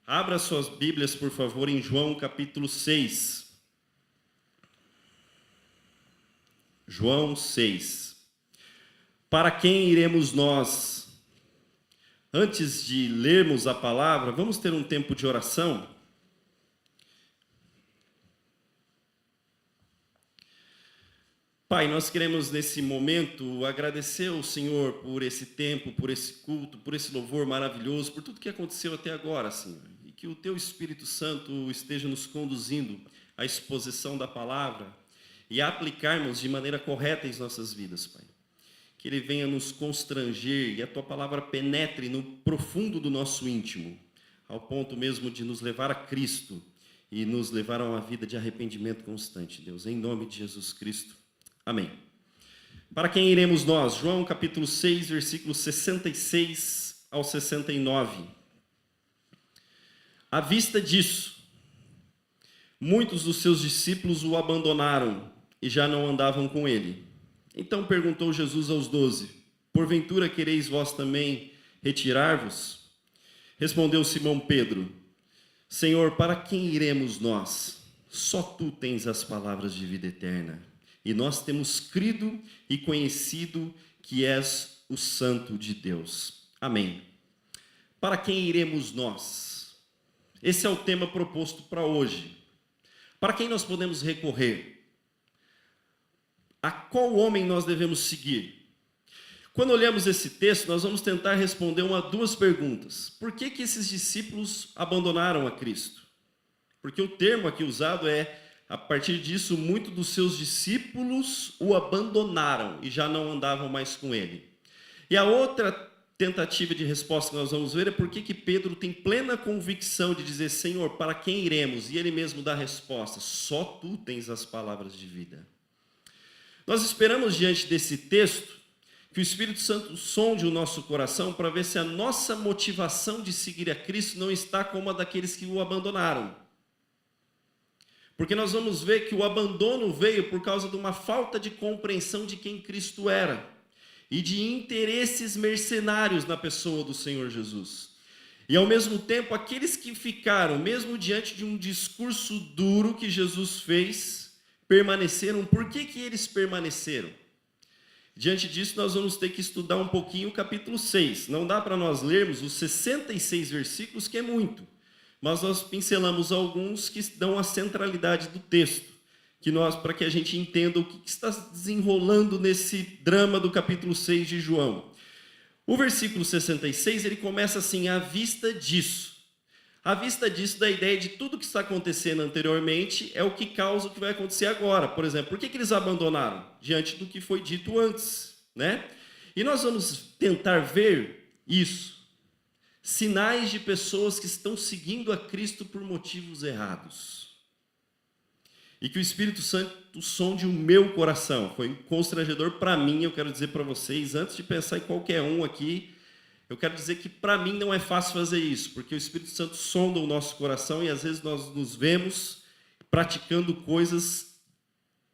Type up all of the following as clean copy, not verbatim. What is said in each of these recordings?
Abra suas Bíblias, por favor, em João capítulo 6. João 6. Para quem iremos nós? Antes de lermos a palavra, vamos ter um tempo de oração? Pai, nós queremos nesse momento agradecer ao Senhor por esse tempo, por esse culto, por esse louvor maravilhoso, por tudo que aconteceu até agora, Senhor. E que o Teu Espírito Santo esteja nos conduzindo à exposição da palavra e a aplicarmos de maneira correta em nossas vidas, Pai. Que Ele venha nos constranger e a Tua palavra penetre no profundo do nosso íntimo, ao ponto mesmo de nos levar a Cristo e nos levar a uma vida de arrependimento constante, Deus. Em nome de Jesus Cristo. Amém. Para quem iremos nós? João capítulo 6, versículos 66 ao 69. À vista disso, muitos dos seus discípulos o abandonaram e já não andavam com ele. Então perguntou Jesus aos 12, porventura quereis vós também retirar-vos? Respondeu Simão Pedro, Senhor, para quem iremos nós? Só tu tens as palavras de vida eterna. E nós temos crido e conhecido que és o Santo de Deus. Amém. Para quem iremos nós? Esse é o tema proposto para hoje. Para quem nós podemos recorrer? A qual homem nós devemos seguir? Quando olhamos esse texto, nós vamos tentar responder duas perguntas. Por que esses discípulos abandonaram a Cristo? Porque o termo aqui usado é: a partir disso, muitos dos seus discípulos o abandonaram e já não andavam mais com ele. E a outra tentativa de resposta que nós vamos ver é por que Pedro tem plena convicção de dizer, Senhor, para quem iremos? E ele mesmo dá a resposta, só tu tens as palavras de vida. Nós esperamos diante desse texto que o Espírito Santo sonde o nosso coração para ver se a nossa motivação de seguir a Cristo não está como a daqueles que o abandonaram. Porque nós vamos ver que o abandono veio por causa de uma falta de compreensão de quem Cristo era e de interesses mercenários na pessoa do Senhor Jesus. E ao mesmo tempo, aqueles que ficaram, mesmo diante de um discurso duro que Jesus fez, permaneceram. Por que eles permaneceram? Diante disso, nós vamos ter que estudar um pouquinho o capítulo 6. Não dá para nós lermos os 66 versículos, que é muito. Mas nós pincelamos alguns que dão a centralidade do texto, para que a gente entenda o que está desenrolando nesse drama do capítulo 6 de João. O versículo 66, ele começa assim, à vista disso. À vista disso, da ideia de tudo que está acontecendo anteriormente, é o que causa o que vai acontecer agora. Por exemplo, por que eles abandonaram? Diante do que foi dito antes, né? E nós vamos tentar ver isso. Sinais de pessoas que estão seguindo a Cristo por motivos errados. E que o Espírito Santo sonde o meu coração. Foi constrangedor para mim, eu quero dizer para vocês, antes de pensar em qualquer um aqui, eu quero dizer que para mim não é fácil fazer isso, porque o Espírito Santo sonda o nosso coração e às vezes nós nos vemos praticando coisas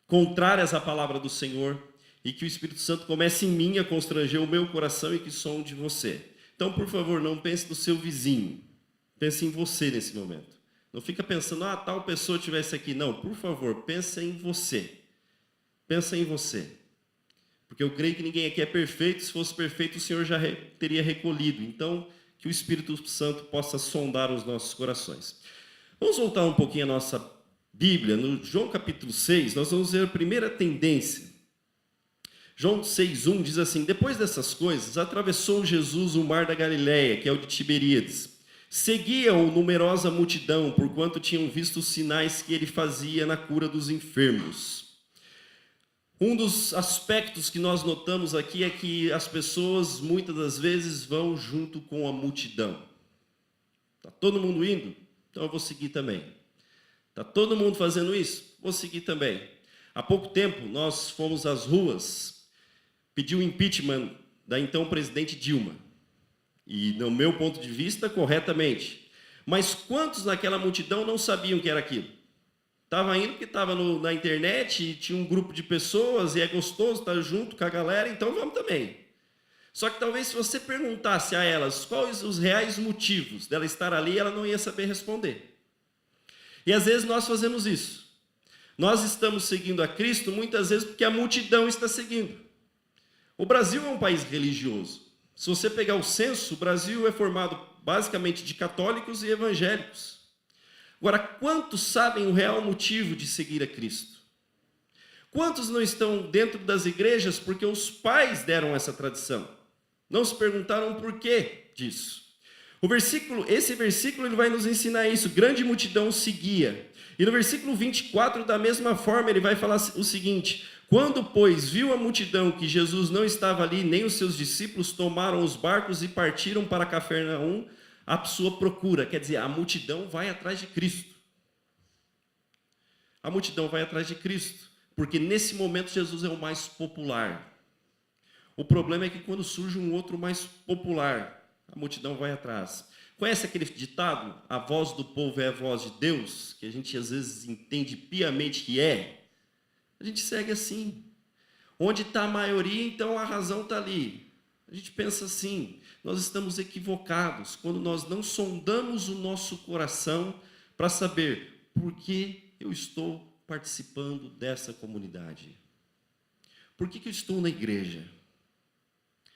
contrárias à palavra do Senhor e que o Espírito Santo comece em mim a constranger o meu coração e que sonde você. Então, por favor, não pense no seu vizinho. Pense em você nesse momento. Não fica pensando, tal pessoa estivesse aqui. Não, por favor, pense em você. Pensa em você. Porque eu creio que ninguém aqui é perfeito. Se fosse perfeito, o Senhor já teria recolhido. Então, que o Espírito Santo possa sondar os nossos corações. Vamos voltar um pouquinho à nossa Bíblia. No João capítulo 6, nós vamos ver a primeira tendência. João 6,1 diz assim, depois dessas coisas, atravessou Jesus o mar da Galileia, que é o de Tiberíades. Seguia-o numerosa multidão, porquanto tinham visto os sinais que ele fazia na cura dos enfermos. Um dos aspectos que nós notamos aqui é que as pessoas, muitas das vezes, vão junto com a multidão. Está todo mundo indo? Então eu vou seguir também. Está todo mundo fazendo isso? Vou seguir também. Há pouco tempo, nós fomos às ruas pedir o impeachment da então presidente Dilma. E, no meu ponto de vista, corretamente. Mas quantos naquela multidão não sabiam que era aquilo? Estava indo porque estava na internet, e tinha um grupo de pessoas, e é gostoso estar junto com a galera, então vamos também. Só que talvez se você perguntasse a elas quais os reais motivos dela estar ali, ela não ia saber responder. E às vezes nós fazemos isso. Nós estamos seguindo a Cristo muitas vezes porque a multidão está seguindo. O Brasil é um país religioso. Se você pegar o censo, o Brasil é formado basicamente de católicos e evangélicos. Agora, quantos sabem o real motivo de seguir a Cristo? Quantos não estão dentro das igrejas porque os pais deram essa tradição? Não se perguntaram o porquê disso. Esse versículo ele vai nos ensinar isso. Grande multidão o seguia. E no versículo 24, da mesma forma, ele vai falar o seguinte: quando, pois, viu a multidão que Jesus não estava ali, nem os seus discípulos, tomaram os barcos e partiram para Cafarnaum à sua procura. Quer dizer, a multidão vai atrás de Cristo. A multidão vai atrás de Cristo, porque nesse momento Jesus é o mais popular. O problema é que quando surge um outro mais popular, a multidão vai atrás. Conhece aquele ditado, a voz do povo é a voz de Deus, que a gente às vezes entende piamente que é? A gente segue assim. Onde está a maioria, então a razão está ali. A gente pensa assim, nós estamos equivocados quando nós não sondamos o nosso coração para saber por que eu estou participando dessa comunidade. Por que eu estou na igreja?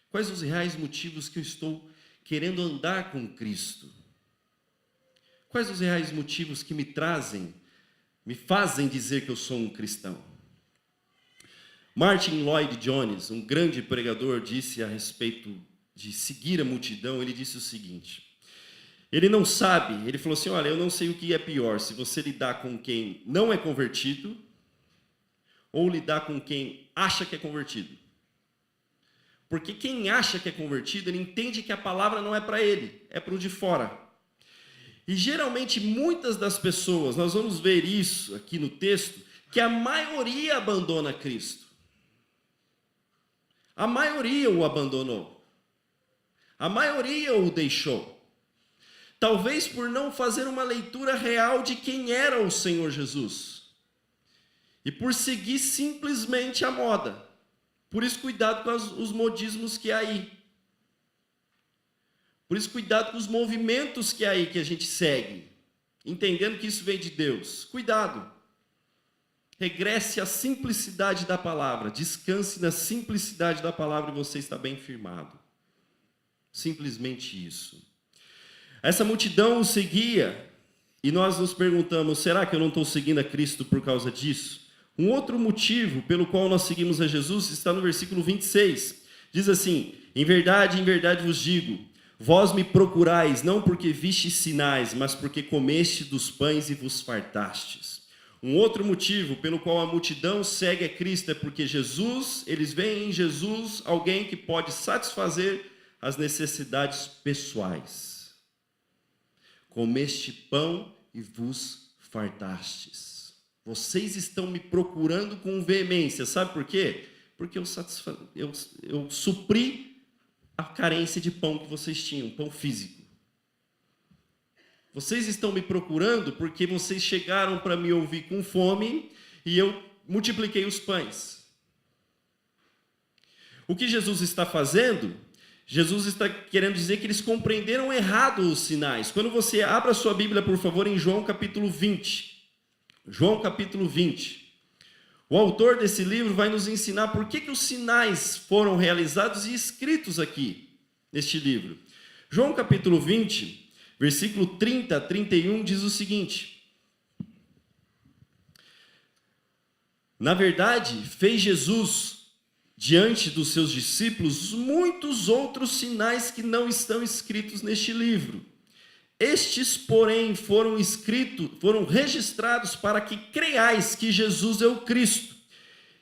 Quais os reais motivos que eu estou querendo andar com Cristo? Quais os reais motivos que me fazem dizer que eu sou um cristão? Martin Lloyd Jones, um grande pregador, disse a respeito de seguir a multidão, ele disse o seguinte: ele não sabe, ele falou assim, olha, eu não sei o que é pior, se você lidar com quem não é convertido ou lidar com quem acha que é convertido. Porque quem acha que é convertido, ele entende que a palavra não é para ele, é para o de fora. E geralmente muitas das pessoas, nós vamos ver isso aqui no texto, que a maioria abandona Cristo. A maioria o abandonou. A maioria o deixou. Talvez por não fazer uma leitura real de quem era o Senhor Jesus. E por seguir simplesmente a moda. Por isso, cuidado com os modismos que há aí. Por isso, cuidado com os movimentos que há aí que a gente segue. Entendendo que isso vem de Deus. Cuidado. Regresse à simplicidade da palavra. Descanse na simplicidade da palavra e você está bem firmado. Simplesmente isso. Essa multidão o seguia. E nós nos perguntamos, será que eu não estou seguindo a Cristo por causa disso? Um outro motivo pelo qual nós seguimos a Jesus está no versículo 26. Diz assim, em verdade vos digo, vós me procurais, não porque vistes sinais, mas porque comeste dos pães e vos fartastes. Um outro motivo pelo qual a multidão segue a Cristo é porque eles veem em Jesus alguém que pode satisfazer as necessidades pessoais. Comeste pão e vos fartastes. Vocês estão me procurando com veemência. Sabe por quê? Porque eu supri a carência de pão que vocês tinham, pão físico. Vocês estão me procurando porque vocês chegaram para me ouvir com fome e eu multipliquei os pães. O que Jesus está fazendo? Jesus está querendo dizer que eles compreenderam errado os sinais. Quando você abre a sua Bíblia, por favor, em João capítulo 20. João capítulo 20. O autor desse livro vai nos ensinar por que os sinais foram realizados e escritos aqui, neste livro. João capítulo 20, versículo 30 a 31, diz o seguinte: na verdade, fez Jesus, diante dos seus discípulos, muitos outros sinais que não estão escritos neste livro. Estes, porém, foram registrados para que creiais que Jesus é o Cristo,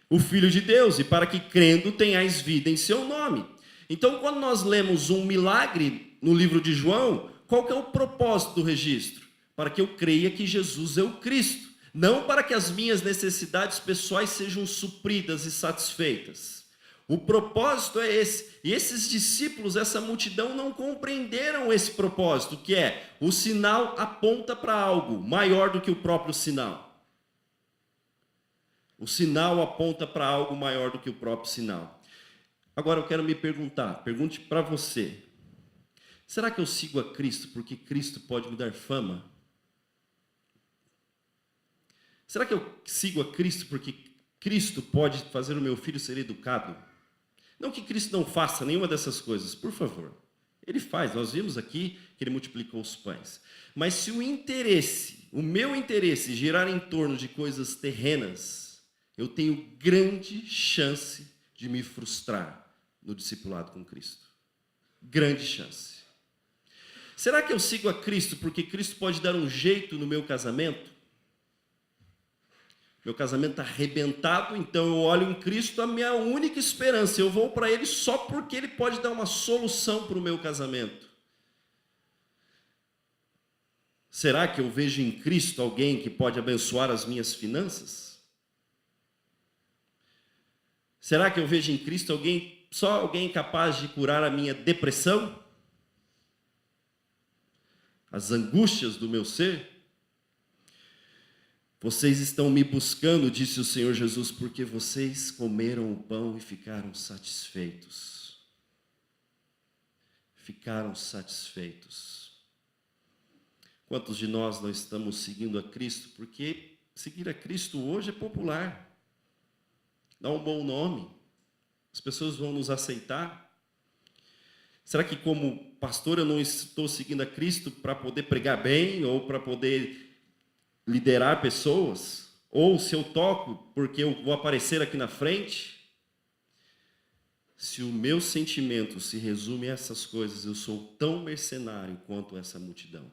o Filho de Deus, e para que, crendo, tenhais vida em seu nome. Então, quando nós lemos um milagre no livro de João, qual que é o propósito do registro? Para que eu creia que Jesus é o Cristo, não para que as minhas necessidades pessoais sejam supridas e satisfeitas. O propósito é esse. E esses discípulos, essa multidão, não compreenderam esse propósito, que é, o sinal aponta para algo maior do que o próprio sinal. O sinal aponta para algo maior do que o próprio sinal. Agora eu quero me pergunte para você. Será que eu sigo a Cristo porque Cristo pode me dar fama? Será que eu sigo a Cristo porque Cristo pode fazer o meu filho ser educado? Não que Cristo não faça nenhuma dessas coisas, por favor. Ele faz, nós vimos aqui que ele multiplicou os pães. Mas se o meu interesse girar em torno de coisas terrenas, eu tenho grande chance de me frustrar no discipulado com Cristo. Grande chance. Será que eu sigo a Cristo porque Cristo pode dar um jeito no meu casamento? Meu casamento está arrebentado, então eu olho em Cristo a minha única esperança. Eu vou para Ele só porque Ele pode dar uma solução para o meu casamento. Será que eu vejo em Cristo alguém que pode abençoar as minhas finanças? Será que eu vejo em Cristo só alguém capaz de curar a minha depressão? As angústias do meu ser? Vocês estão me buscando, disse o Senhor Jesus, porque vocês comeram o pão e ficaram satisfeitos. Ficaram satisfeitos. Quantos de nós não estamos seguindo a Cristo? Porque seguir a Cristo hoje é popular. Dá um bom nome. As pessoas vão nos aceitar. Será que como pastor eu não estou seguindo a Cristo para poder pregar bem ou para poder liderar pessoas? Ou se eu toco porque eu vou aparecer aqui na frente? Se o meu sentimento se resume a essas coisas, eu sou tão mercenário quanto essa multidão.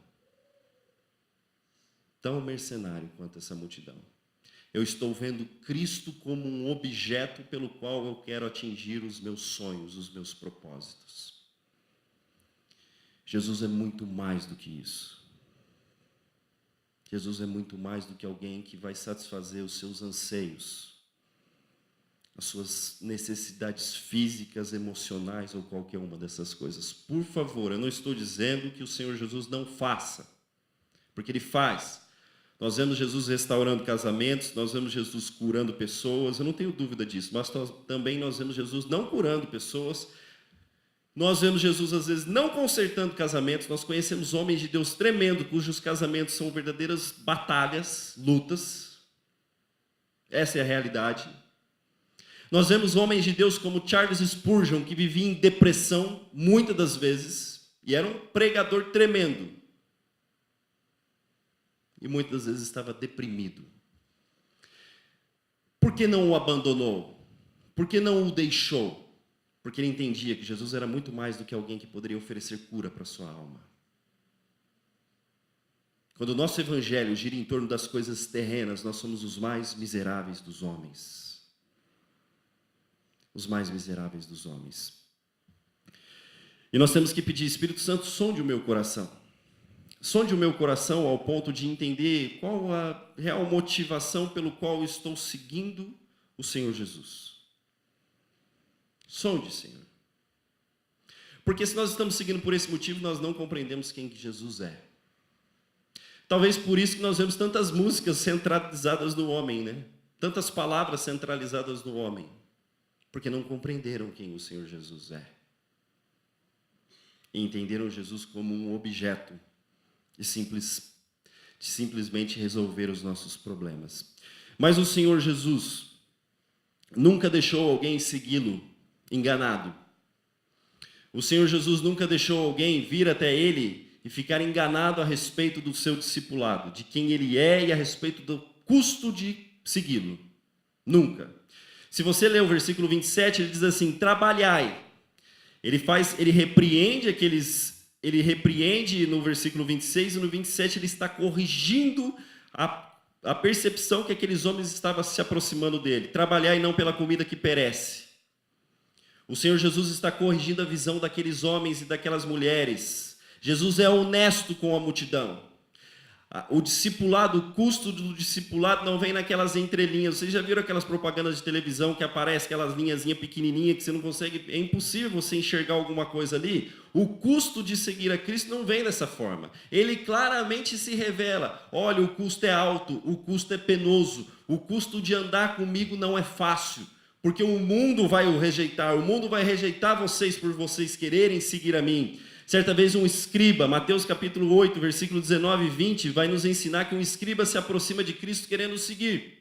Tão mercenário quanto essa multidão. Eu estou vendo Cristo como um objeto pelo qual eu quero atingir os meus sonhos, os meus propósitos. Jesus é muito mais do que isso. Jesus é muito mais do que alguém que vai satisfazer os seus anseios, as suas necessidades físicas, emocionais ou qualquer uma dessas coisas. Por favor, eu não estou dizendo que o Senhor Jesus não faça, porque Ele faz. Nós vemos Jesus restaurando casamentos, nós vemos Jesus curando pessoas, eu não tenho dúvida disso, mas também nós vemos Jesus não curando pessoas. Nós vemos Jesus, às vezes, não consertando casamentos. Nós conhecemos homens de Deus tremendo, cujos casamentos são verdadeiras batalhas, lutas. Essa é a realidade. Nós vemos homens de Deus como Charles Spurgeon, que vivia em depressão, muitas das vezes, e era um pregador tremendo. E muitas das vezes estava deprimido. Por que não o abandonou? Por que não o deixou? Porque ele entendia que Jesus era muito mais do que alguém que poderia oferecer cura para a sua alma. Quando o nosso evangelho gira em torno das coisas terrenas, nós somos os mais miseráveis dos homens. Os mais miseráveis dos homens. E nós temos que pedir, Espírito Santo, sonde o meu coração. Sonde o meu coração ao ponto de entender qual a real motivação pelo qual eu estou seguindo o Senhor Jesus. Sonde, Senhor. Porque se nós estamos seguindo por esse motivo, nós não compreendemos quem que Jesus é. Talvez por isso que nós vemos tantas músicas centralizadas no homem, né? Tantas palavras centralizadas no homem. Porque não compreenderam quem o Senhor Jesus é. E entenderam Jesus como um objeto de simplesmente resolver os nossos problemas. Mas o Senhor Jesus nunca deixou alguém segui-lo enganado. O Senhor Jesus nunca deixou alguém vir até Ele e ficar enganado a respeito do seu discipulado, de quem Ele é e a respeito do custo de segui-lo. Nunca. Se você ler o versículo 27, ele diz assim, trabalhai. Ele repreende no versículo 26 e no 27 ele está corrigindo a percepção que aqueles homens estavam se aproximando dele. Trabalhai não pela comida que perece. O Senhor Jesus está corrigindo a visão daqueles homens e daquelas mulheres. Jesus é honesto com a multidão. O discipulado, o custo do discipulado não vem naquelas entrelinhas. Vocês já viram aquelas propagandas de televisão que aparecem aquelas linhazinhas pequenininhas que você não consegue, é impossível você enxergar alguma coisa ali? O custo de seguir a Cristo não vem dessa forma. Ele claramente se revela. Olha, o custo é alto, o custo é penoso, o custo de andar comigo não é fácil. porque o mundo vai o rejeitar, o mundo vai rejeitar vocês por vocês quererem seguir a mim. Certa vez um escriba, Mateus capítulo 8, versículo 19 e 20, vai nos ensinar que um escriba se aproxima de Cristo querendo seguir.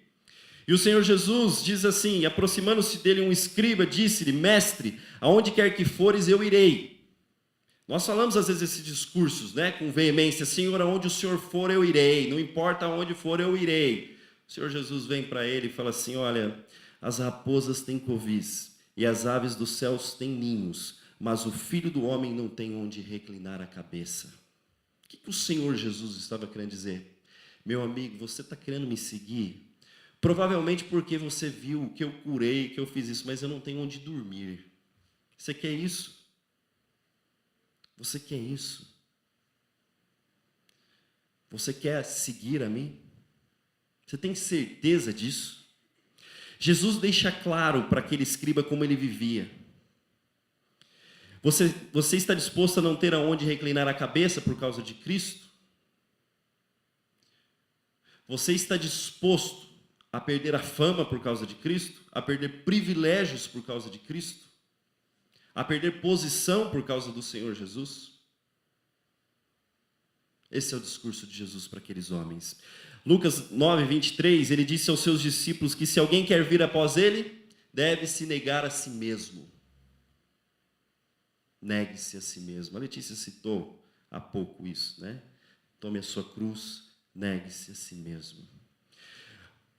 E o Senhor Jesus diz assim, aproximando-se dele um escriba, disse-lhe, mestre, aonde quer que fores, eu irei. Nós falamos às vezes esses discursos, né, com veemência, Senhor, aonde o Senhor for, eu irei, não importa aonde for, eu irei. O Senhor Jesus vem para ele e fala assim, olha, as raposas têm covis e as aves dos céus têm ninhos, mas o Filho do Homem não tem onde reclinar a cabeça. O que o Senhor Jesus estava querendo dizer? Meu amigo, você está querendo me seguir? Provavelmente porque você viu que eu curei, que eu fiz isso, mas eu não tenho onde dormir. Você quer isso? Você quer isso? Você quer seguir a mim? Você tem certeza disso? Jesus deixa claro para aquele escriba como ele vivia. Você está disposto a não ter aonde reclinar a cabeça por causa de Cristo? Você está disposto a perder a fama por causa de Cristo? A perder privilégios por causa de Cristo? A perder posição por causa do Senhor Jesus? Esse é o discurso de Jesus para aqueles homens. Lucas 9, 23, ele disse aos seus discípulos que se alguém quer vir após ele, deve se negar a si mesmo. Negue-se a si mesmo. A Letícia citou há pouco isso, né? Tome a sua cruz, negue-se a si mesmo.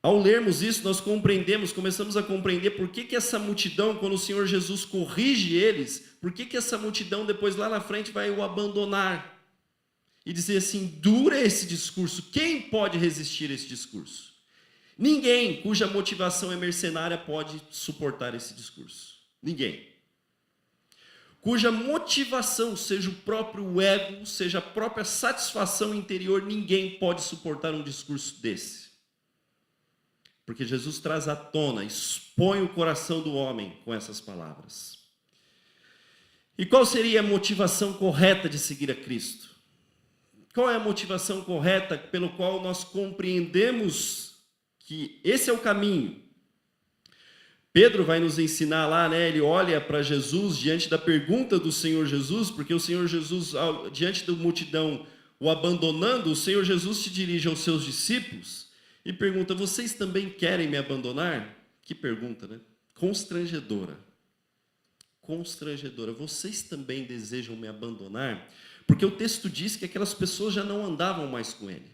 Ao lermos isso, nós começamos a compreender por que essa multidão, quando o Senhor Jesus corrige eles, por que essa multidão depois lá na frente vai o abandonar. E dizer assim, dura esse discurso, quem pode resistir a esse discurso? Ninguém cuja motivação é mercenária pode suportar esse discurso. Ninguém. Cuja motivação seja o próprio ego, seja a própria satisfação interior, ninguém pode suportar um discurso desse. Porque Jesus traz à tona, expõe o coração do homem com essas palavras. E qual seria a motivação correta de seguir a Cristo? Qual é a motivação correta pelo qual nós compreendemos que esse é o caminho? Pedro vai nos ensinar lá, né? Ele olha para Jesus diante da pergunta do Senhor Jesus, porque o Senhor Jesus, diante da multidão o abandonando, o Senhor Jesus se dirige aos seus discípulos e pergunta, vocês também querem me abandonar? Que pergunta, né? Constrangedora. Constrangedora. Vocês também desejam me abandonar? Porque o texto diz que aquelas pessoas já não andavam mais com ele.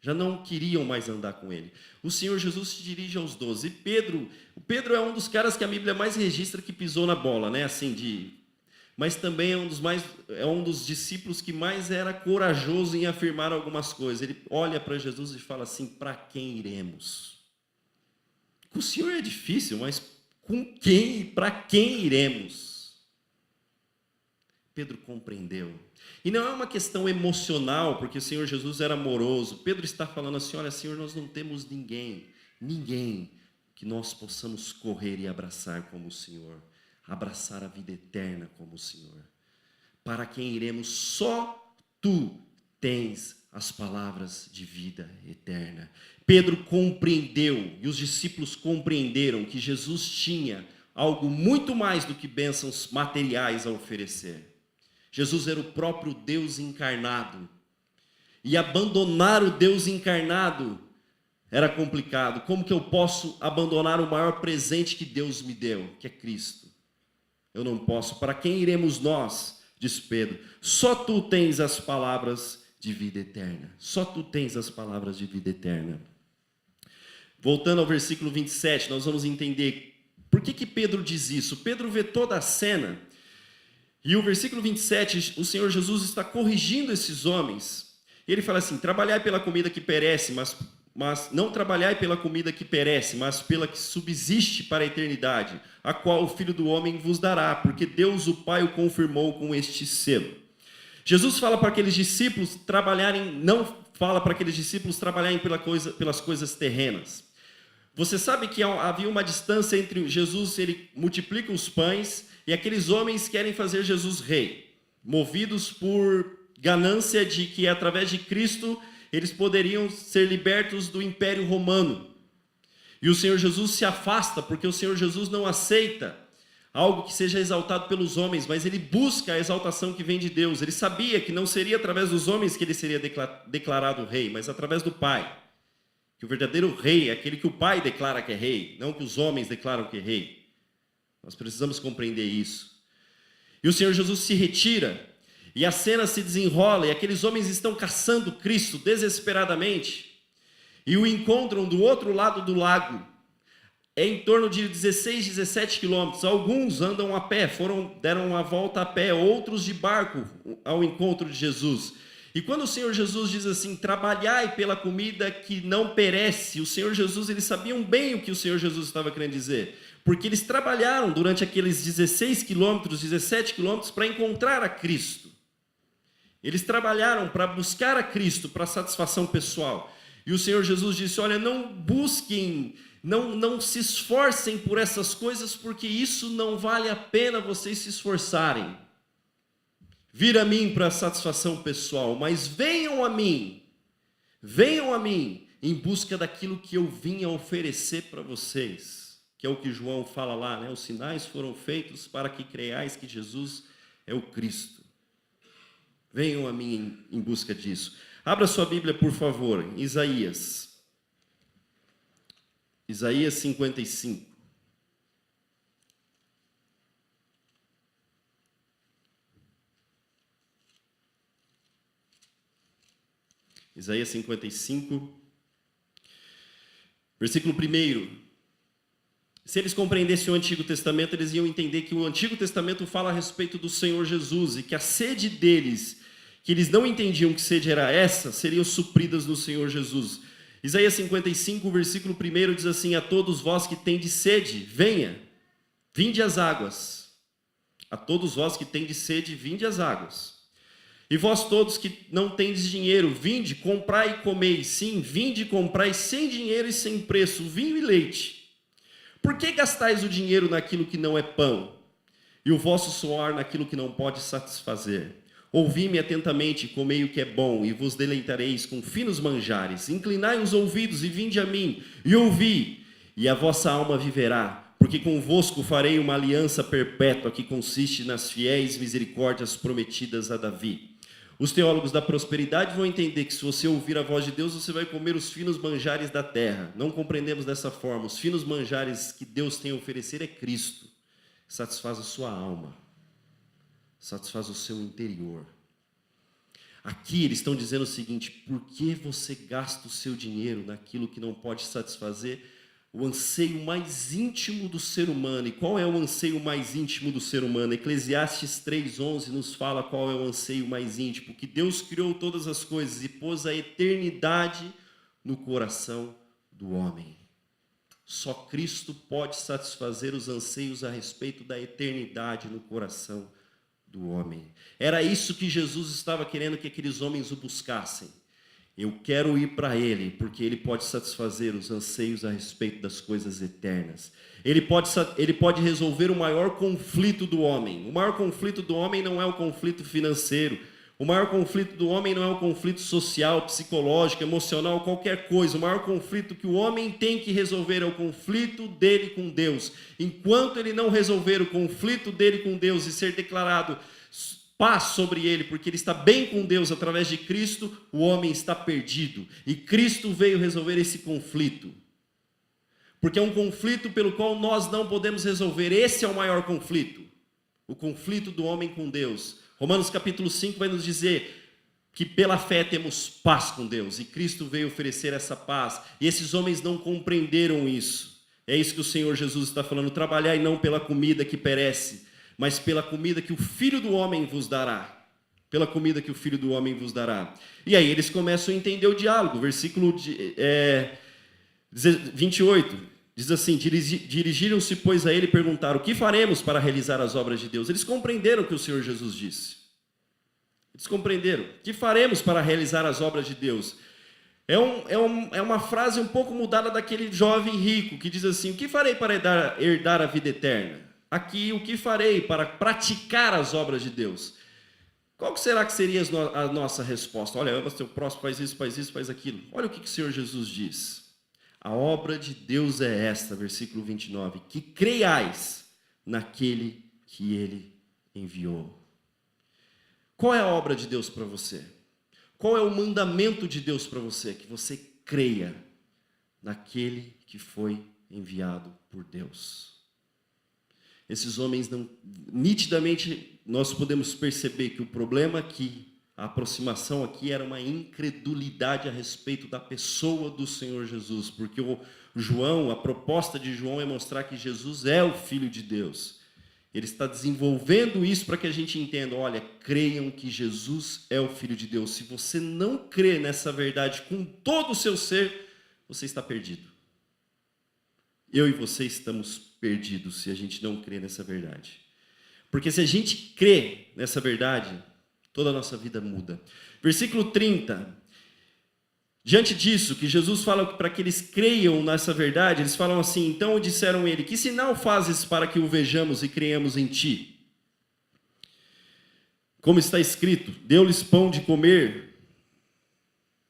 Já não queriam mais andar com ele. O Senhor Jesus se dirige aos 12. O Pedro é um dos caras que a Bíblia mais registra que pisou na bola, né? Mas também é um dos discípulos que mais era corajoso em afirmar algumas coisas. Ele olha para Jesus e fala assim, para quem iremos? Com o Senhor é difícil, mas com quem e para quem iremos? Pedro compreendeu. E não é uma questão emocional, porque o Senhor Jesus era amoroso. Pedro está falando assim, olha, Senhor, nós não temos ninguém que nós possamos correr e abraçar como o Senhor. Abraçar a vida eterna como o Senhor. Para quem iremos, só Tu tens as palavras de vida eterna. Pedro compreendeu, e os discípulos compreenderam, que Jesus tinha algo muito mais do que bênçãos materiais a oferecer. Jesus era o próprio Deus encarnado. E abandonar o Deus encarnado era complicado. Como que eu posso abandonar o maior presente que Deus me deu, que é Cristo? Eu não posso. Para quem iremos nós? Diz Pedro. Só Tu tens as palavras de vida eterna. Só Tu tens as palavras de vida eterna. Voltando ao versículo 27, nós vamos entender por que Pedro diz isso. Pedro vê toda a cena. E o versículo 27, o Senhor Jesus está corrigindo esses homens. Ele fala assim, trabalhai pela comida que perece, mas não trabalhai pela comida que perece, mas pela que subsiste para a eternidade, a qual o Filho do Homem vos dará, porque Deus o Pai o confirmou com este selo. Jesus fala para aqueles discípulos não fala para aqueles discípulos trabalharem pelas coisas terrenas. Você sabe que havia uma distância entre Jesus, ele multiplica os pães, e aqueles homens querem fazer Jesus rei, movidos por ganância de que através de Cristo eles poderiam ser libertos do Império Romano. E o Senhor Jesus se afasta porque o Senhor Jesus não aceita algo que seja exaltado pelos homens, mas ele busca a exaltação que vem de Deus. Ele sabia que não seria através dos homens que ele seria declarado rei, mas através do Pai. Que o verdadeiro rei é aquele que o Pai declara que é rei, não que os homens declaram que é rei. Nós precisamos compreender isso. E o Senhor Jesus se retira, e a cena se desenrola, e aqueles homens estão caçando Cristo desesperadamente, e o encontram do outro lado do lago. É em torno de 16, 17 quilômetros. Alguns andam a pé, deram uma volta a pé, outros de barco ao encontro de Jesus. E quando o Senhor Jesus diz assim, trabalhai pela comida que não perece, o Senhor Jesus, eles sabiam bem o que o Senhor Jesus estava querendo dizer. Porque eles trabalharam durante aqueles 16 quilômetros, 17 quilômetros para encontrar a Cristo. Eles trabalharam para buscar a Cristo, para satisfação pessoal. E o Senhor Jesus disse, olha, não busquem, não se esforcem por essas coisas, porque isso não vale a pena vocês se esforçarem. Vir a mim para satisfação pessoal, mas venham a mim em busca daquilo que eu vim a oferecer para vocês, que é o que João fala lá, né? Os sinais foram feitos para que creiais que Jesus é o Cristo. Venham a mim em busca disso. Abra sua Bíblia, por favor, em Isaías 55. Isaías 55, versículo 1. Se eles compreendessem o Antigo Testamento, eles iam entender que o Antigo Testamento fala a respeito do Senhor Jesus e que a sede deles, que eles não entendiam que sede era essa, seriam supridas no Senhor Jesus. Isaías 55, versículo 1 diz assim, a todos vós que tendes sede, venha, vinde às águas. A todos vós que tendes sede, vinde às águas. E vós todos que não tendes dinheiro, vinde, comprai e comei. Sim, vinde e comprai sem dinheiro e sem preço, vinho e leite. Por que gastais o dinheiro naquilo que não é pão, e o vosso suor naquilo que não pode satisfazer? Ouvi-me atentamente, comei o que é bom, e vos deleitareis com finos manjares. Inclinai os ouvidos e vinde a mim, e ouvi, e a vossa alma viverá. Porque convosco farei uma aliança perpétua que consiste nas fiéis misericórdias prometidas a Davi. Os teólogos da prosperidade vão entender que se você ouvir a voz de Deus, você vai comer os finos manjares da terra. Não compreendemos dessa forma. Os finos manjares que Deus tem a oferecer é Cristo. Satisfaz a sua alma. Satisfaz o seu interior. Aqui eles estão dizendo o seguinte, por que você gasta o seu dinheiro naquilo que não pode satisfazer o anseio mais íntimo do ser humano? E qual é o anseio mais íntimo do ser humano? Eclesiastes 3:11 nos fala qual é o anseio mais íntimo, que Deus criou todas as coisas e pôs a eternidade no coração do homem. Só Cristo pode satisfazer os anseios a respeito da eternidade no coração do homem. Era isso que Jesus estava querendo que aqueles homens o buscassem. Eu quero ir para Ele, porque Ele pode satisfazer os anseios a respeito das coisas eternas. Ele pode resolver o maior conflito do homem. O maior conflito do homem não é o conflito financeiro. O maior conflito do homem não é o conflito social, psicológico, emocional, qualquer coisa. O maior conflito que o homem tem que resolver é o conflito dele com Deus. Enquanto ele não resolver o conflito dele com Deus e ser declarado paz sobre ele, porque ele está bem com Deus através de Cristo, o homem está perdido. E Cristo veio resolver esse conflito. Porque é um conflito pelo qual nós não podemos resolver. Esse é o maior conflito. O conflito do homem com Deus. Romanos capítulo 5 vai nos dizer que pela fé temos paz com Deus. E Cristo veio oferecer essa paz. E esses homens não compreenderam isso. É isso que o Senhor Jesus está falando. Trabalhai não pela comida que perece, mas pela comida que o Filho do Homem vos dará. Pela comida que o Filho do Homem vos dará. E aí eles começam a entender o diálogo. Versículo 28, diz assim, dirigiram-se, pois, a ele e perguntaram, o que faremos para realizar as obras de Deus? Eles compreenderam o que o Senhor Jesus disse. Eles compreenderam. O que faremos para realizar as obras de Deus? É uma frase um pouco mudada daquele jovem rico, que diz assim, o que farei para herdar a vida eterna? Aqui, o que farei para praticar as obras de Deus? Qual será que seria a nossa resposta? Olha, ama teu próximo, faz isso, faz aquilo. Olha o que o Senhor Jesus diz. A obra de Deus é esta, versículo 29, que creiais naquele que ele enviou. Qual é a obra de Deus para você? Qual é o mandamento de Deus para você? Que você creia naquele que foi enviado por Deus. Esses homens não, nitidamente nós podemos perceber que o problema aqui, a aproximação aqui era uma incredulidade a respeito da pessoa do Senhor Jesus, porque a proposta de João é mostrar que Jesus é o Filho de Deus. Ele está desenvolvendo isso para que a gente entenda, olha, creiam que Jesus é o Filho de Deus. Se você não crê nessa verdade com todo o seu ser, você está perdido. Eu e você estamos perdidos se a gente não crê nessa verdade. Porque se a gente crê nessa verdade, toda a nossa vida muda. Versículo 30. Diante disso, que Jesus fala para que eles creiam nessa verdade, eles falam assim, então disseram ele, que sinal fazes para que o vejamos e creiamos em ti? Como está escrito, deu-lhes pão de comer.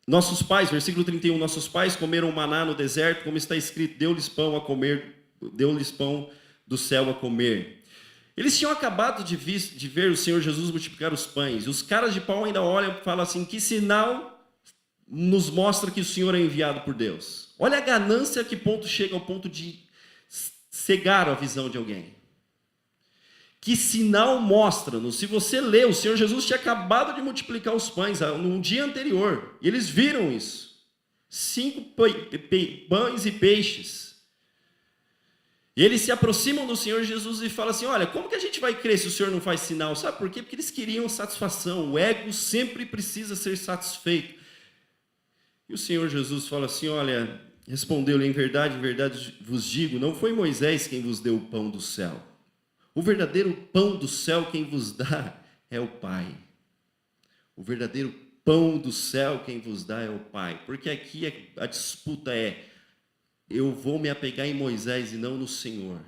Nossos pais, versículo 31, nossos pais comeram maná no deserto, como está escrito, deu-lhes pão a comer, deu-lhes pão do céu a comer. Eles tinham acabado de ver o Senhor Jesus multiplicar os pães. E os caras de pau ainda olham e falam assim, que sinal nos mostra que o Senhor é enviado por Deus? Olha a ganância a que ponto chega ao ponto de cegar a visão de alguém. Que sinal mostra-nos? Se você lê, o Senhor Jesus tinha acabado de multiplicar os pães no dia anterior. E eles viram isso. 5 pães e peixes. E eles se aproximam do Senhor Jesus e falam assim, olha, como que a gente vai crer se o Senhor não faz sinal? Sabe por quê? Porque eles queriam satisfação. O ego sempre precisa ser satisfeito. E o Senhor Jesus fala assim, olha, respondeu-lhe, em verdade vos digo, não foi Moisés quem vos deu o pão do céu. O verdadeiro pão do céu quem vos dá é o Pai. O verdadeiro pão do céu quem vos dá é o Pai. Porque aqui a disputa é, eu vou me apegar em Moisés e não no Senhor.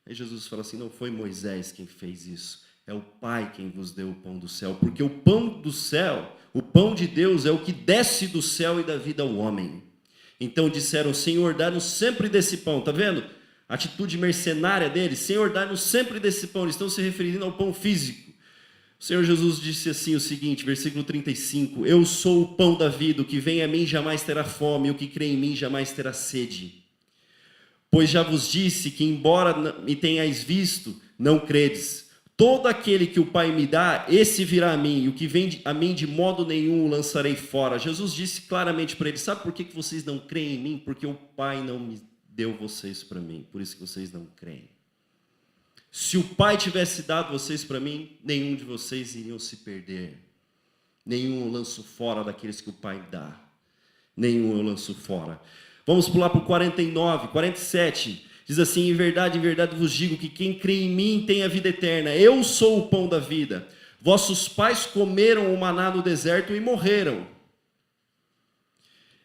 Aí Jesus fala assim, não foi Moisés quem fez isso. É o Pai quem vos deu o pão do céu. Porque o pão do céu, o pão de Deus é o que desce do céu e dá vida ao homem. Então disseram, Senhor, dá-nos sempre desse pão. Está vendo? Atitude mercenária deles, Senhor, dá-nos sempre desse pão. Eles estão se referindo ao pão físico. O Senhor Jesus disse assim o seguinte, versículo 35, eu sou o pão da vida, o que vem a mim jamais terá fome, o que crê em mim jamais terá sede. Pois já vos disse que, embora me tenhais visto, não credes. Todo aquele que o Pai me dá, esse virá a mim, e o que vem a mim de modo nenhum o lançarei fora. Jesus disse claramente para eles, sabe por que vocês não creem em mim? Porque o Pai não me deu vocês para mim, por isso que vocês não creem. Se o Pai tivesse dado vocês para mim, nenhum de vocês iriam se perder. Nenhum eu lanço fora daqueles que o Pai dá. Nenhum eu lanço fora. Vamos pular para o 49, 47. Diz assim, em verdade vos digo que quem crê em mim tem a vida eterna. Eu sou o pão da vida. Vossos pais comeram o maná no deserto e morreram.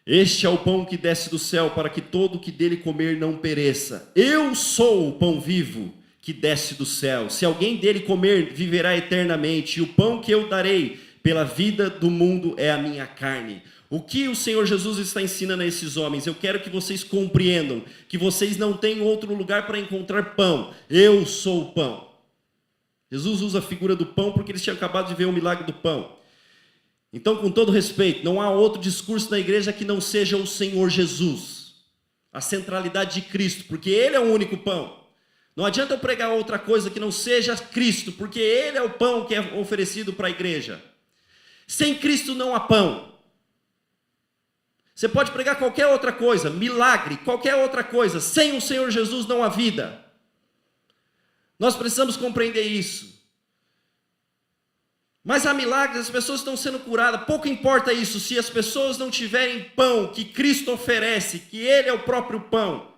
Este é o pão que desce do céu, para que todo o que dele comer não pereça. Eu sou o pão vivo que desce do céu. Se alguém dele comer, viverá eternamente. E o pão que eu darei pela vida do mundo é a minha carne. O que o Senhor Jesus está ensinando a esses homens? Eu quero que vocês compreendam que vocês não têm outro lugar para encontrar pão. Eu sou o pão. Jesus usa a figura do pão porque eles tinham acabado de ver o milagre do pão. Então, com todo respeito, não há outro discurso na igreja que não seja o Senhor Jesus. A centralidade de Cristo, porque Ele é o único pão. Não adianta eu pregar outra coisa que não seja Cristo, porque Ele é o pão que é oferecido para a igreja. Sem Cristo não há pão. Você pode pregar qualquer outra coisa, milagre, qualquer outra coisa. Sem o Senhor Jesus não há vida. Nós precisamos compreender isso. Mas há milagres, as pessoas estão sendo curadas. Pouco importa isso, se as pessoas não tiverem pão que Cristo oferece, que Ele é o próprio pão.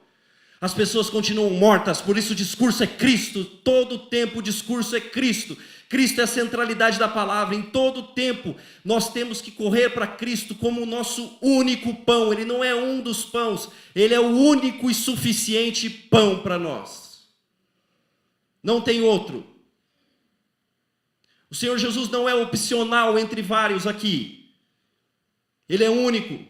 As pessoas continuam mortas, por isso o discurso é Cristo. Todo o tempo o discurso é Cristo. Cristo é a centralidade da palavra. Em todo o tempo nós temos que correr para Cristo como o nosso único pão. Ele não é um dos pães, Ele é o único e suficiente pão para nós. Não tem outro. O Senhor Jesus não é opcional entre vários aqui. Ele é único.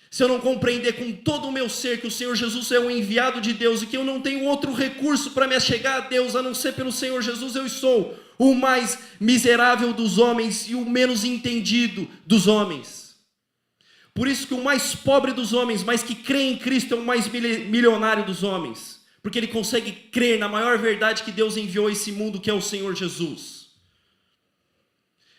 se eu não compreender com todo o meu ser que o Senhor Jesus é o enviado de Deus e que eu não tenho outro recurso para me achegar a Deus a não ser pelo Senhor Jesus, eu sou o mais miserável dos homens e o menos entendido dos homens. Por isso que o mais pobre dos homens, mas que crê em Cristo, é o mais milionário dos homens, porque ele consegue crer na maior verdade que Deus enviou a esse mundo, que é o Senhor Jesus.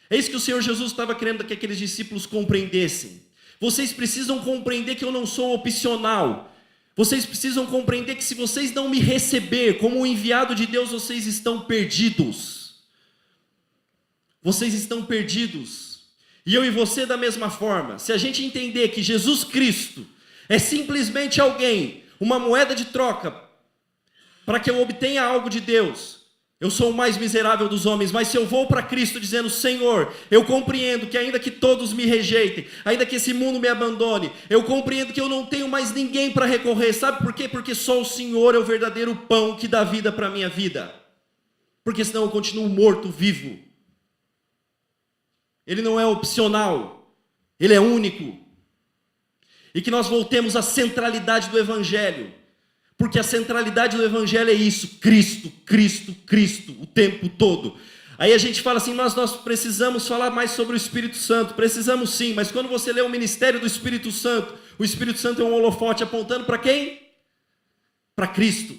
É isso que o Senhor Jesus estava querendo que aqueles discípulos compreendessem. Vocês precisam compreender que eu não sou opcional. Vocês precisam compreender que se vocês não me receber como o enviado de Deus, vocês estão perdidos. Vocês estão perdidos. E eu e você da mesma forma. Se a gente entender que Jesus Cristo é simplesmente alguém, uma moeda de troca, para que eu obtenha algo de Deus, eu sou o mais miserável dos homens, mas se eu vou para Cristo dizendo, Senhor, eu compreendo que ainda que todos me rejeitem, ainda que esse mundo me abandone, eu compreendo que eu não tenho mais ninguém para recorrer, sabe por quê? Porque só o Senhor é o verdadeiro pão que dá vida para a minha vida, porque senão eu continuo morto, vivo. Ele não é opcional, ele é único, e que nós voltemos à centralidade do Evangelho, porque a centralidade do Evangelho é isso, Cristo, Cristo, Cristo, o tempo todo. Aí a gente fala assim, mas nós precisamos falar mais sobre o Espírito Santo. Precisamos sim, mas quando você lê o ministério do Espírito Santo, o Espírito Santo é um holofote apontando para quem? Para Cristo.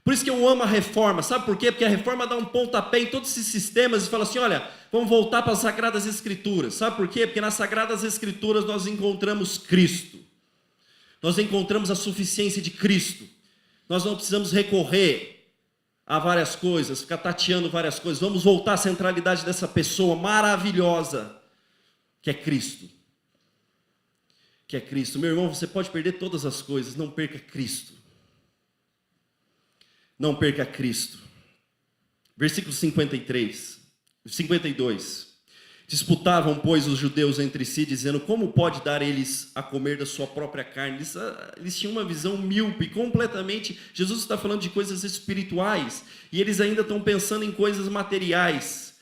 Por isso que eu amo a reforma, sabe por quê? Porque a reforma dá um pontapé em todos esses sistemas e fala assim, olha, vamos voltar para as Sagradas Escrituras. Sabe por quê? Porque nas Sagradas Escrituras nós encontramos Cristo. Nós encontramos a suficiência de Cristo. Nós não precisamos recorrer a várias coisas, ficar tateando várias coisas. Vamos voltar à centralidade dessa pessoa maravilhosa, que é Cristo. Que é Cristo. Meu irmão, você pode perder todas as coisas, não perca Cristo. Não perca Cristo. Versículo 52. Disputavam, pois, os judeus entre si, dizendo, como pode dar eles a comer da sua própria carne? Eles tinham uma visão míope, completamente. Jesus está falando de coisas espirituais, e eles ainda estão pensando em coisas materiais.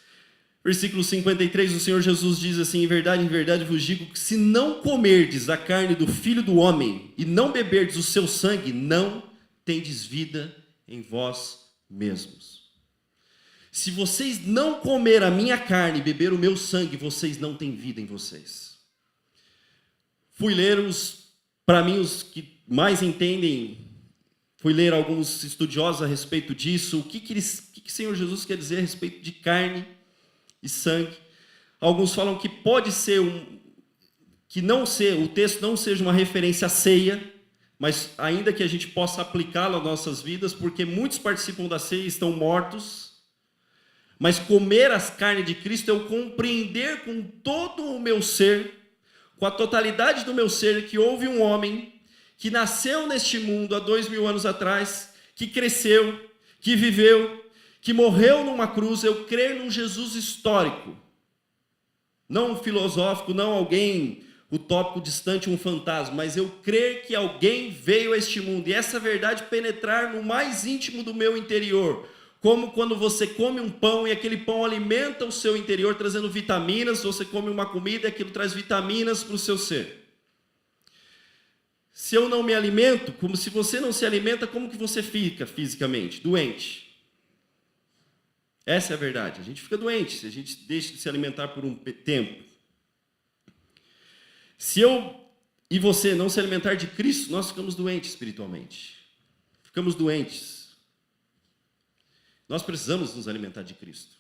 Versículo 53, o Senhor Jesus diz assim, em verdade vos digo, que se não comerdes a carne do Filho do Homem, e não beberdes o seu sangue, não tendes vida em vós mesmos. Se vocês não comer a minha carne e beber o meu sangue, vocês não têm vida em vocês. Fui ler para mim, os que mais entendem, fui ler alguns estudiosos a respeito disso, o que o Senhor Jesus quer dizer a respeito de carne e sangue. Alguns falam que pode ser, o texto não seja uma referência à ceia, mas ainda que a gente possa aplicá-lo às nossas vidas, porque muitos participam da ceia e estão mortos. Mas comer as carnes de Cristo é eu compreender com todo o meu ser, com a totalidade do meu ser, que houve um homem que nasceu neste mundo há 2000 anos atrás, que cresceu, que viveu, que morreu numa cruz. Eu crer num Jesus histórico, não um filosófico, não alguém utópico, distante, um fantasma, mas eu crer que alguém veio a este mundo, e essa verdade penetrar no mais íntimo do meu interior, como quando você come um pão e aquele pão alimenta o seu interior, trazendo vitaminas. Você come uma comida e aquilo traz vitaminas para o seu ser. Se eu não me alimento, como se você não se alimenta, como que você fica fisicamente? Doente. Essa é a verdade. A gente fica doente se a gente deixa de se alimentar por um tempo. Se eu e você não se alimentar de Cristo, nós ficamos doentes espiritualmente. Ficamos doentes. Nós precisamos nos alimentar de Cristo.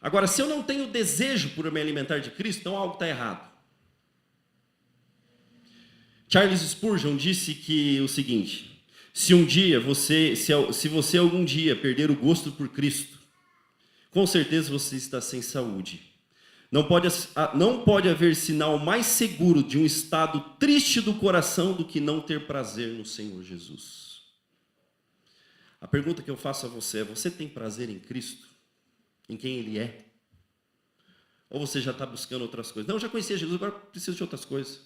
Agora, se eu não tenho desejo por me alimentar de Cristo, então algo está errado. Charles Spurgeon disse que o seguinte: se você algum dia perder o gosto por Cristo, com certeza você está sem saúde. Não pode haver sinal mais seguro de um estado triste do coração do que não ter prazer no Senhor Jesus. A pergunta que eu faço a você é: você tem prazer em Cristo? Em quem Ele é? Ou você já está buscando outras coisas? Não, eu já conhecia Jesus, agora preciso de outras coisas.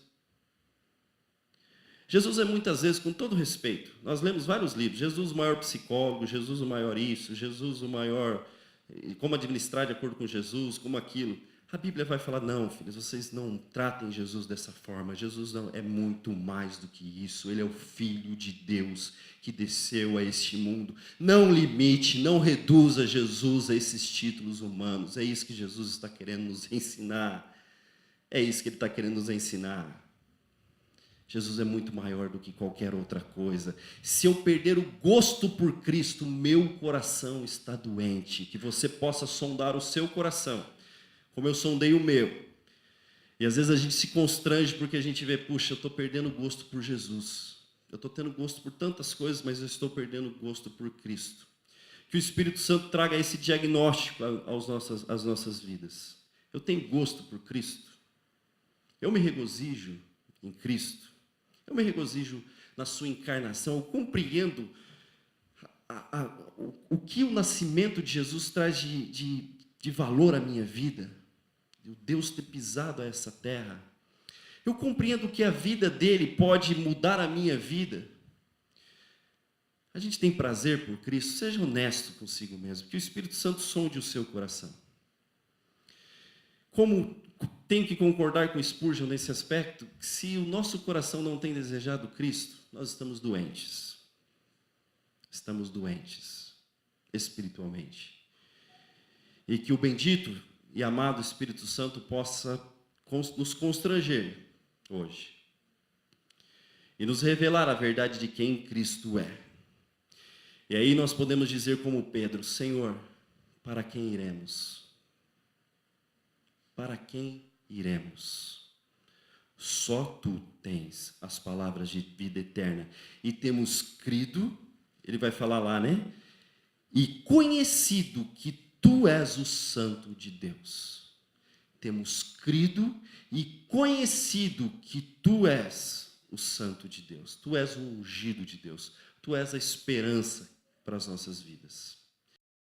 Jesus é muitas vezes, com todo respeito, nós lemos vários livros, Jesus o maior psicólogo, Jesus o maior isso, Jesus o maior, como administrar de acordo com Jesus, como aquilo. A Bíblia vai falar, não, filhos, vocês não tratem Jesus dessa forma. Jesus não é muito mais do que isso. Ele é o Filho de Deus que desceu a este mundo. Não limite, não reduza Jesus a esses títulos humanos. É isso que Jesus está querendo nos ensinar. É isso que Ele está querendo nos ensinar. Jesus é muito maior do que qualquer outra coisa. Se eu perder o gosto por Cristo, meu coração está doente. Que você possa sondar o seu coração, como eu sondei o meu. E às vezes a gente se constrange porque a gente vê, puxa, eu estou perdendo o gosto por Jesus. Eu estou tendo gosto por tantas coisas, mas eu estou perdendo o gosto por Cristo. Que o Espírito Santo traga esse diagnóstico às nossas vidas. Eu tenho gosto por Cristo. Eu me regozijo em Cristo. Eu me regozijo na sua encarnação. Eu compreendo o que o nascimento de Jesus traz de valor à minha vida. O Deus ter pisado a essa terra. Eu compreendo que a vida dele pode mudar a minha vida. A gente tem prazer por Cristo. Seja honesto consigo mesmo. Que o Espírito Santo sonde o seu coração. Como tenho que concordar com Spurgeon nesse aspecto, se o nosso coração não tem desejado Cristo, nós estamos doentes. Estamos doentes, espiritualmente. E que o bendito e amado Espírito Santo possa nos constranger hoje. E nos revelar a verdade de quem Cristo é. E aí nós podemos dizer como Pedro, Senhor, para quem iremos? Para quem iremos? Só Tu tens as palavras de vida eterna. E temos crido, ele vai falar lá, né? E conhecido que Tu és o Santo de Deus. Temos crido e conhecido que Tu és o Santo de Deus. Tu és o ungido de Deus. Tu és a esperança para as nossas vidas.